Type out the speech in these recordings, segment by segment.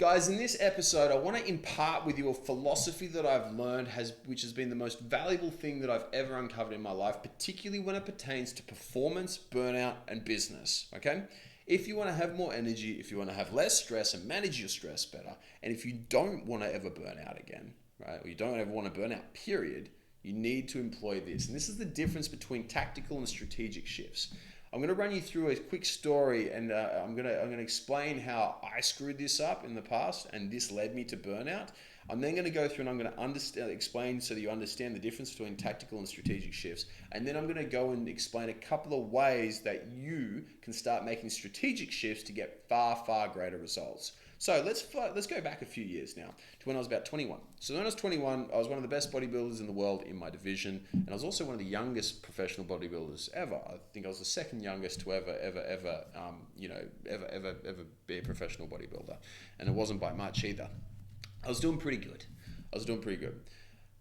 Guys, in this episode, I want to impart with you a philosophy that I've learned which has been the most valuable thing that I've ever uncovered in my life, particularly when it pertains to performance, burnout, and business. Okay? If you want to have more energy, if you want to have less stress and manage your stress better, and if you don't want to ever burn out again, right, or you don't ever want to burn out, period, you need to employ this. And this is the difference between tactical and strategic shifts. I'm going to run you through a quick story, and I'm going to explain how I screwed this up in the past, and this led me to burnout. I'm then going to go through and I'm going to explain so that you understand the difference between tactical and strategic shifts. And then I'm going to go and explain a couple of ways that you can start making strategic shifts to get far, far greater results. So let's go back a few years now to when I was about 21. So when I was 21, I was one of the best bodybuilders in the world in my division, and I was also one of the youngest professional bodybuilders ever. I think I was the second youngest to ever be a professional bodybuilder, and it wasn't by much either. I was doing pretty good.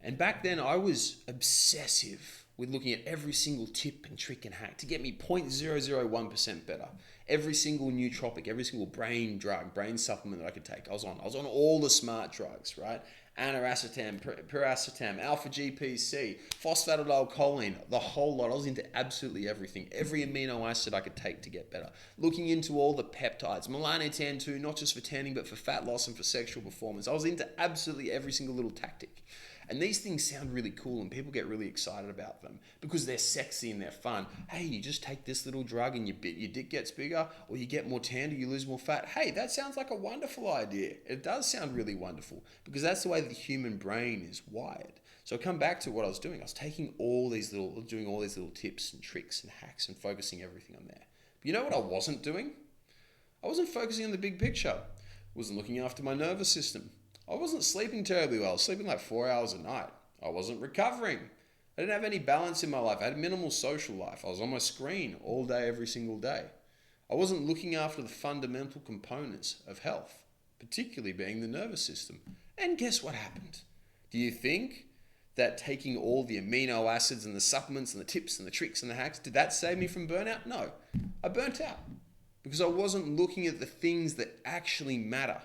And back then I was obsessive with looking at every single tip and trick and hack to get me 0.001% better. Every single nootropic, every single brain supplement that I could take, I was on all the smart drugs, right? Aniracetam, piracetam, alpha GPC, phosphatidylcholine, the whole lot. I was into absolutely everything, every amino acid I could take to get better. Looking into all the peptides, melanotan too, not just for tanning, but for fat loss and for sexual performance. I was into absolutely every single little tactic. And these things sound really cool and people get really excited about them because they're sexy and they're fun. Hey, you just take this little drug and your dick gets bigger, or you get more tan, or you lose more fat. Hey, that sounds like a wonderful idea. It does sound really wonderful because that's the way the human brain is wired. So I come back to what I was doing. I was taking doing all these little tips and tricks and hacks and focusing everything on there. But you know what I wasn't doing? I wasn't focusing on the big picture. I wasn't looking after my nervous system. I wasn't sleeping terribly well. I was sleeping like 4 hours a night. I wasn't recovering. I didn't have any balance in my life. I had a minimal social life. I was on my screen all day, every single day. I wasn't looking after the fundamental components of health, particularly being the nervous system. And guess what happened? Do you think that taking all the amino acids and the supplements and the tips and the tricks and the hacks, did that save me from burnout? No. I burnt out because I wasn't looking at the things that actually matter.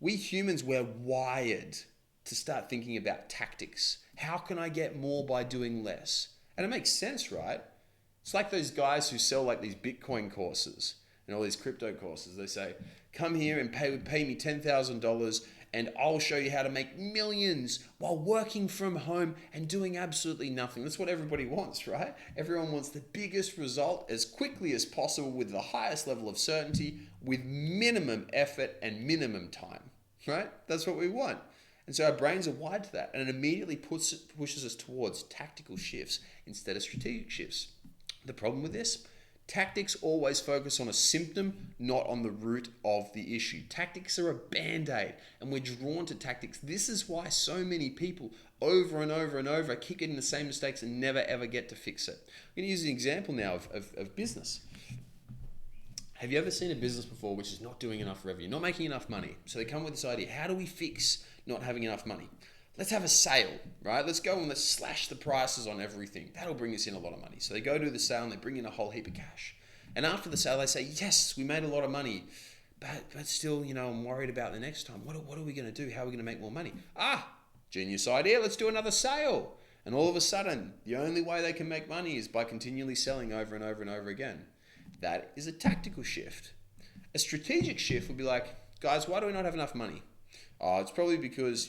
We humans, we're wired to start thinking about tactics. How can I get more by doing less? And it makes sense, right? It's like those guys who sell like these Bitcoin courses and all these crypto courses. They say, come here and pay me $10,000 and I'll show you how to make millions while working from home and doing absolutely nothing. That's what everybody wants, right? Everyone wants the biggest result as quickly as possible with the highest level of certainty with minimum effort and minimum time, right? That's what we want. And so our brains are wired to that, and it immediately pushes us towards tactical shifts instead of strategic shifts. The problem with this? Tactics always focus on a symptom, not on the root of the issue. Tactics are a band-aid, and we're drawn to tactics. This is why so many people over and over and over keep getting the same mistakes and never ever get to fix it. I'm going to use an example now of business. Have you ever seen a business before which is not doing enough revenue, not making enough money? So they come with this idea, how do we fix not having enough money? Let's have a sale, right? Let's go and let's slash the prices on everything. That'll bring us in a lot of money. So they go to the sale and they bring in a whole heap of cash. And after the sale, they say, yes, we made a lot of money, but still, I'm worried about the next time. What are we going to do? How are we going to make more money? Genius idea. Let's do another sale. And all of a sudden, the only way they can make money is by continually selling over and over and over again. That is a tactical shift. A strategic shift would be like, guys, why do we not have enough money? It's probably because,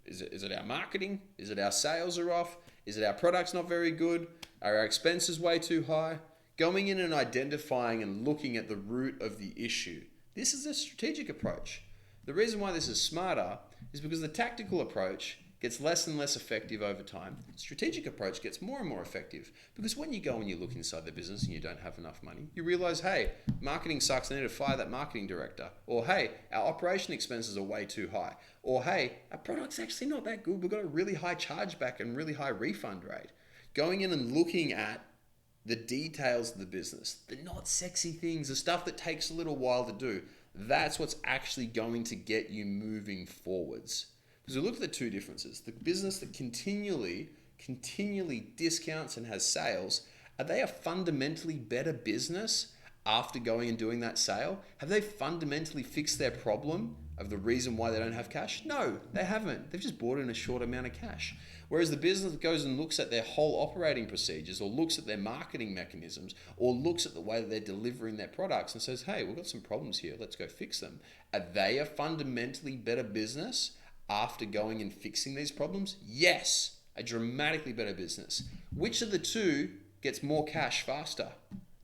is it our marketing? Is it our sales are off? Is it our product's not very good? Are our expenses way too high? Going in and identifying and looking at the root of the issue. This is a strategic approach. The reason why this is smarter is because the tactical approach gets less and less effective over time. The strategic approach gets more and more effective because when you go and you look inside the business and you don't have enough money, you realize, hey, marketing sucks, I need to fire that marketing director. Or, hey, our operation expenses are way too high. Or, hey, our product's actually not that good. We've got a really high chargeback and really high refund rate. Going in and looking at the details of the business, the not sexy things, the stuff that takes a little while to do, that's what's actually going to get you moving forwards. Because we look at the two differences. The business that continually discounts and has sales, are they a fundamentally better business after going and doing that sale? Have they fundamentally fixed their problem of the reason why they don't have cash? No, they haven't. They've just bought in a short amount of cash. Whereas the business that goes and looks at their whole operating procedures, or looks at their marketing mechanisms, or looks at the way that they're delivering their products and says, hey, we've got some problems here, let's go fix them. Are they a fundamentally better business after going and fixing these problems? Yes, a dramatically better business. Which of the two gets more cash faster?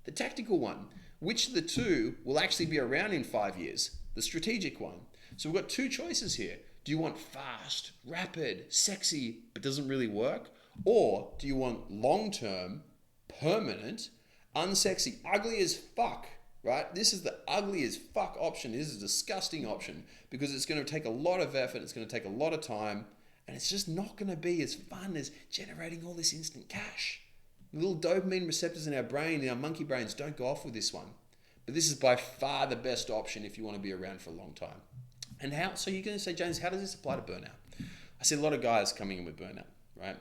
The tactical one. Which of the two will actually be around in 5 years? The strategic one. So we've got two choices here. Do you want fast, rapid, sexy, but doesn't really work? Or do you want long-term, permanent, unsexy, ugly as fuck, right? This is the ugly as fuck option. This is a disgusting option because it's going to take a lot of effort. It's going to take a lot of time, and it's just not going to be as fun as generating all this instant cash. The little dopamine receptors in our brain, in our monkey brains, don't go off with this one. But this is by far the best option if you want to be around for a long time. And how? So you're going to say, James, how does this apply to burnout? I see a lot of guys coming in with burnout, right?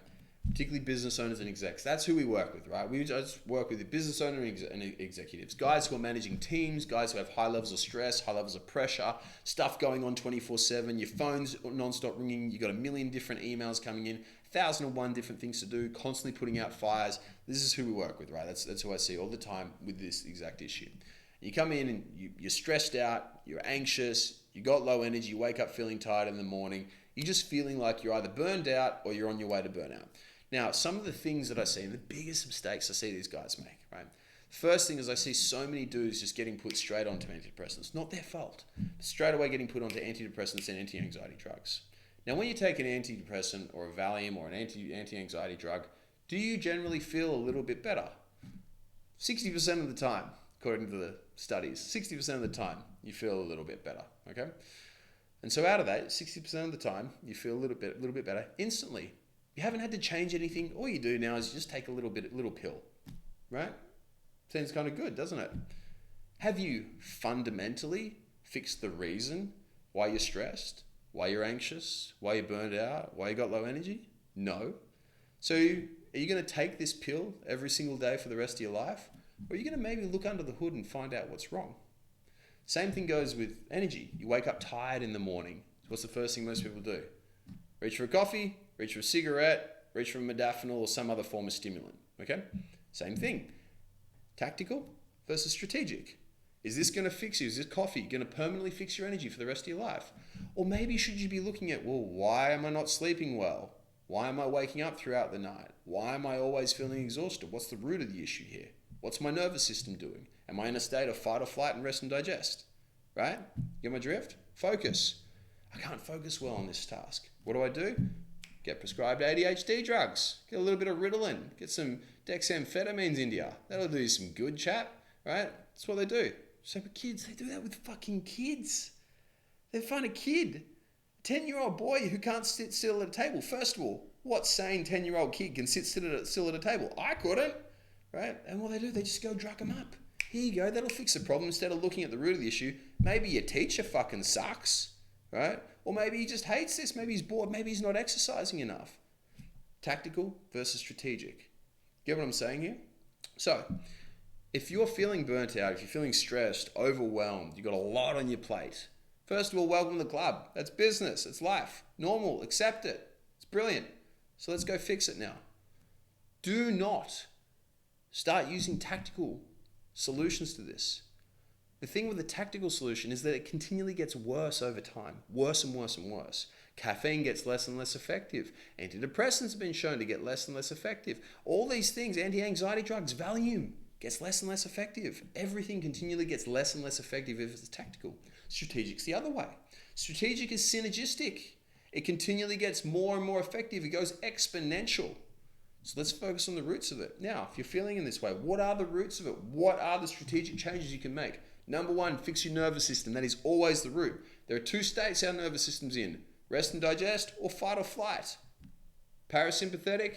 Particularly business owners and execs. That's who we work with, right? We just work with the business owner and executives. Guys who are managing teams, guys who have high levels of stress, high levels of pressure, stuff going on 24/7, your phone's non-stop ringing, you've got a million different emails coming in, 1,001 different things to do, constantly putting out fires. This is who we work with, right? That's who I see all the time with this exact issue. You come in and you're stressed out, you're anxious, you got low energy, you wake up feeling tired in the morning, you're just feeling like you're either burned out or you're on your way to burnout. Now, some of the things that I see, and the biggest mistakes I see these guys make, right? First thing is I see so many dudes just getting put straight onto antidepressants. Not their fault. Straight away getting put onto antidepressants and anti-anxiety drugs. Now, when you take an antidepressant or a Valium or an anti-anxiety drug, do you generally feel a little bit better? 60% of the time, according to the studies, 60% of the time, you feel a little bit better, okay? And so out of that, 60% of the time, you feel a little bit better instantly. You haven't had to change anything. All you do now is you just take a little pill, right? Seems kind of good, doesn't it? Have you fundamentally fixed the reason why you're stressed, why you're anxious, why you're burned out, why you got low energy? No. So are you going to take this pill every single day for the rest of your life? Or are you going to maybe look under the hood and find out what's wrong? Same thing goes with energy. You wake up tired in the morning. What's the first thing most people do? Reach for a coffee, reach for a cigarette, reach for a modafinil or some other form of stimulant, okay? Same thing. Tactical versus strategic. Is this going to fix you? Is this coffee going to permanently fix your energy for the rest of your life? Or maybe should you be looking at, well, why am I not sleeping well? Why am I waking up throughout the night? Why am I always feeling exhausted? What's the root of the issue here? What's my nervous system doing? Am I in a state of fight or flight and rest and digest? Right? Get my drift? Focus. I can't focus well on this task. What do? Get prescribed ADHD drugs. Get a little bit of Ritalin. Get some dexamphetamines into you. That'll do you some good, chap. Right? That's what they do. So with kids, they do that with fucking kids. They find a kid, a 10-year-old boy who can't sit still at a table. First of all, what sane 10-year-old kid can sit still at a table? I couldn't. Right? And what they just go drug them up. Here you go. That'll fix the problem. Instead of looking at the root of the issue, maybe your teacher fucking sucks. Right? Or maybe he just hates this. Maybe he's bored. Maybe he's not exercising enough. Tactical versus strategic. Get what I'm saying here? So, if you're feeling burnt out, if you're feeling stressed, overwhelmed, you've got a lot on your plate, first of all, welcome to the club. That's business. It's life. Normal. Accept it. It's brilliant. So let's go fix it now. Do not start using tactical solutions to this. The thing with the tactical solution is that it continually gets worse over time. Worse and worse and worse. Caffeine gets less and less effective. Antidepressants have been shown to get less and less effective. All these things, anti-anxiety drugs, Valium, gets less and less effective. Everything continually gets less and less effective if it's tactical. Strategic's the other way. Strategic is synergistic. It continually gets more and more effective. It goes exponential. So let's focus on the roots of it. Now, if you're feeling in this way, what are the roots of it? What are the strategic changes you can make? Number one, fix your nervous system. That is always the root. There are two states our nervous system's in. Rest and digest or fight or flight. Parasympathetic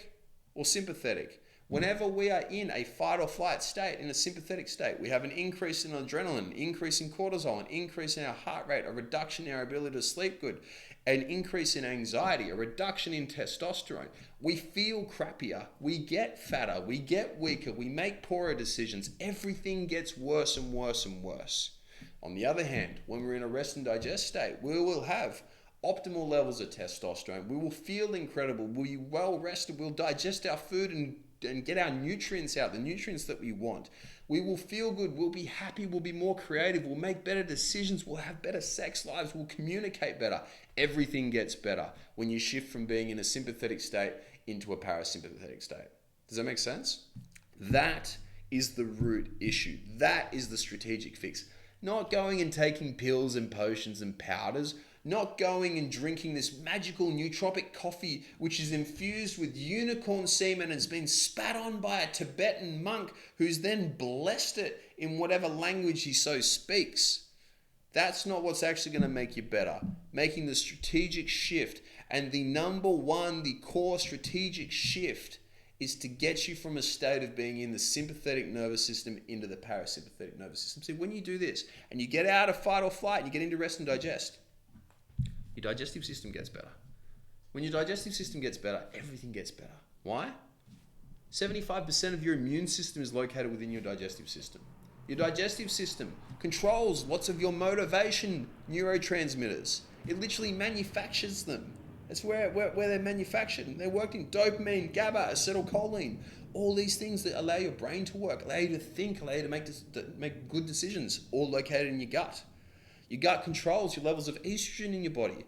or sympathetic. Whenever we are in a fight or flight state, in a sympathetic state, we have an increase in adrenaline, increase in cortisol, an increase in our heart rate, a reduction in our ability to sleep good, an increase in anxiety, a reduction in testosterone. We feel crappier, we get fatter, we get weaker, we make poorer decisions. Everything gets worse and worse and worse. On the other hand, when we're in a rest and digest state, we will have optimal levels of testosterone. We will feel incredible. We'll be well rested. We'll digest our food and get our nutrients out, the nutrients that we want. We will feel good. We'll be happy. We'll be more creative. We'll make better decisions. We'll have better sex lives. We'll communicate better. Everything gets better when you shift from being in a sympathetic state into a parasympathetic state. Does that make sense? That is the root issue. That is the strategic fix. Not going and taking pills and potions and powders. Not going and drinking this magical nootropic coffee which is infused with unicorn semen and has been spat on by a Tibetan monk who's then blessed it in whatever language he so speaks. That's not what's actually going to make you better. Making the strategic shift, and the number one, the core strategic shift, is to get you from a state of being in the sympathetic nervous system into the parasympathetic nervous system. See, when you do this and you get out of fight or flight and you get into rest and digest, your digestive system gets better. When your digestive system gets better, everything gets better. Why? 75% of your immune system is located within your digestive system. Your digestive system controls lots of your motivation neurotransmitters. It literally manufactures them. That's where they're manufactured. They're worked in dopamine, GABA, acetylcholine, all these things that allow your brain to work, allow you to think, allow you to make good decisions, all located in your gut. Your gut controls your levels of estrogen in your body.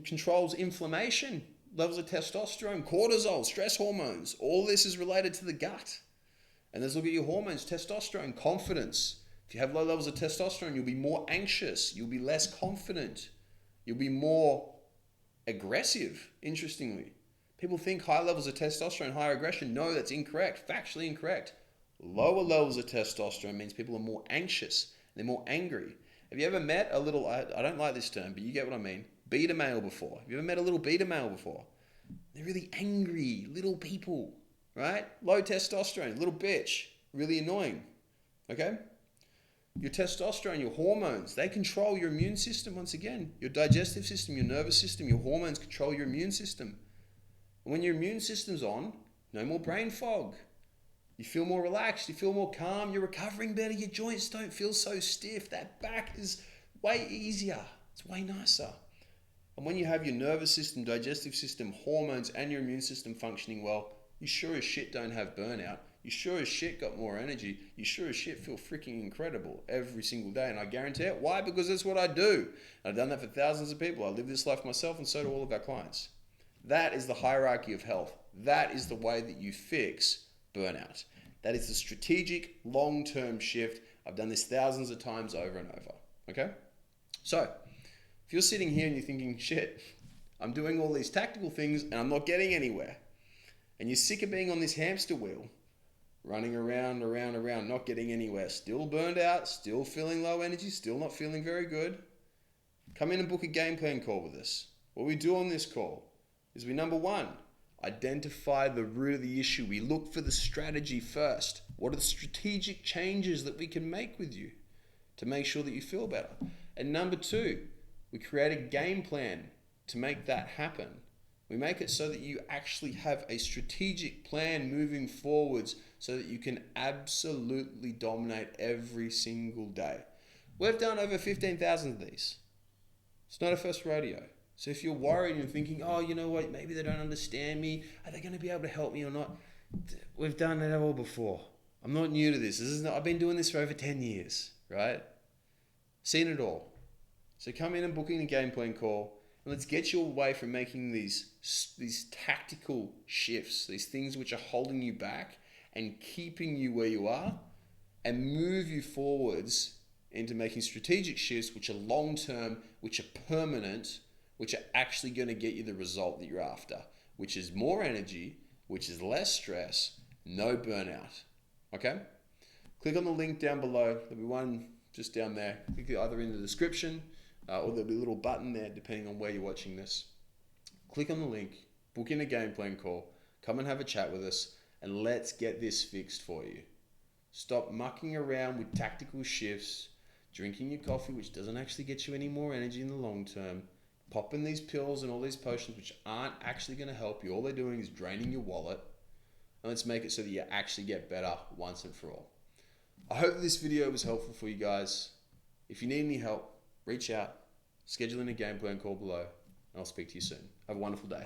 Controls inflammation, levels of testosterone, cortisol, stress hormones. All this is related to the gut. And let's look at your hormones, testosterone, confidence. If you have low levels of testosterone, you'll be more anxious. You'll be less confident. You'll be more aggressive, interestingly. People think high levels of testosterone, higher aggression. No, that's incorrect, factually incorrect. Lower levels of testosterone means people are more anxious. They're more angry. Have you ever met a little, I don't like this term, but you get what I mean, beta male before? Have you ever met a little beta male before? They're really angry, little people, right? Low testosterone, little bitch, really annoying, okay? Your testosterone, your hormones, they control your immune system once again. Your digestive system, your nervous system, your hormones control your immune system. And when your immune system's on, no more brain fog. You feel more relaxed, you feel more calm, you're recovering better, your joints don't feel so stiff, that back is way easier, it's way nicer. And when you have your nervous system, digestive system, hormones, and your immune system functioning well, you sure as shit don't have burnout, you sure as shit got more energy, you sure as shit feel freaking incredible every single day. And I guarantee it. Why? Because that's what I do. I've done that for thousands of people. I live this life myself, and so do all of our clients. That is the hierarchy of health. That is the way that you fix burnout. That is the strategic long-term shift. I've done this thousands of times over and over. Okay? So, if you're sitting here and you're thinking, shit, I'm doing all these tactical things and I'm not getting anywhere, and you're sick of being on this hamster wheel, running around, not getting anywhere, still burned out, still feeling low energy, still not feeling very good, come in and book a game plan call with us. What we do on this call is we, number one, identify the root of the issue. We look for the strategy first. What are the strategic changes that we can make with you to make sure that you feel better? And number two, we create a game plan to make that happen. We make it so that you actually have a strategic plan moving forwards so that you can absolutely dominate every single day. We've done over 15,000 of these. It's not a first rodeo. So if you're worried and thinking, oh, you know what, maybe they don't understand me, are they going to be able to help me or not? We've done it all before. I'm not new to this. I've been doing this for over 10 years, right? Seen it all. So come in and book in a game plan call, and let's get you away from making these tactical shifts, these things which are holding you back and keeping you where you are, and move you forwards into making strategic shifts which are long-term, which are permanent, which are actually going to get you the result that you're after, which is more energy, which is less stress, no burnout. Okay? Click on the link down below. There'll be one just down there. Click either in the description or there'll be a little button there depending on where you're watching this. Click on the link, book in a game plan call, come and have a chat with us, and let's get this fixed for you. Stop mucking around with tactical shifts, drinking your coffee, which doesn't actually get you any more energy in the long term, popping these pills and all these potions which aren't actually going to help you. All they're doing is draining your wallet. And let's make it so that you actually get better once and for all. I hope this video was helpful for you guys. If you need any help, reach out, schedule in a game plan call below, and I'll speak to you soon. Have a wonderful day.